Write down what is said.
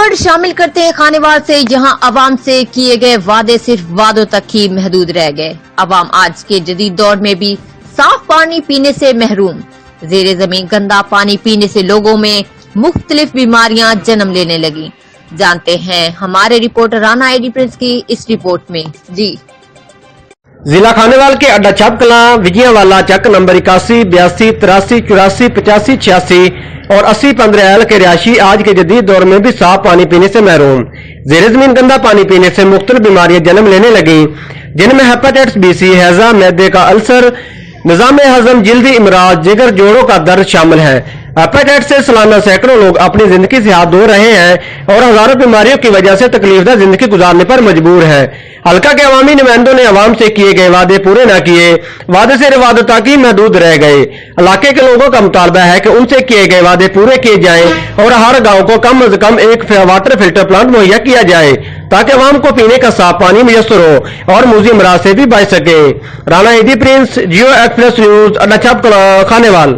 خبر شامل کرتے ہیں خانیوال سے، جہاں عوام سے کیے گئے وعدے صرف وعدوں تک ہی محدود رہ گئے۔ عوام آج کے جدید دور میں بھی صاف پانی پینے سے محروم۔ زیر زمین گندا پانی پینے سے لوگوں میں مختلف بیماریاں جنم لینے لگی۔ جانتے ہیں ہمارے رپورٹر رانا ایڈی پرنس کی اس رپورٹ میں۔ ضلع خانیوال کے اڈا چھاپ کلاں وجیاں والا چک نمبر 81، 82، 83، 84، 85، 86 اور 80 15 کے رہائشی آج کے جدید دور میں بھی صاف پانی پینے سے محروم۔ زیر زمین گندا پانی پینے سے مختلف بیماریاں جنم لینے لگیں، جن میں ہیپاٹائٹس بی سی، ہیضہ، معدے کا السر، نظام ہضم، جلدی امراض، جگر جوڑوں کا درد شامل ہے۔ ہیپاٹائٹس سے سالانہ سینکڑوں لوگ اپنی زندگی سے ہاتھ دھو رہے ہیں اور ہزاروں بیماریوں کی وجہ سے تکلیف دہ زندگی گزارنے پر مجبور ہے۔ حلقہ کے عوامی نمائندوں نے عوام سے کیے گئے وعدے پورے نہ کیے، وعدے سے روادت تک ہی محدود رہ گئے۔ علاقے کے لوگوں کا مطالبہ ہے کہ ان سے کیے گئے وعدے پورے کیے جائیں اور ہر گاؤں کو کم از کم ایک واٹر فلٹر پلانٹ مہیا کیا جائے تاکہ عوام کو پینے کا صاف پانی میسر ہو اور موذی امراض سے بھی بچ سکے۔ رانا ایڈی پرنس، جیو ایکسپریس نیوز، اڈا چھاپ کلاں، خانیوال۔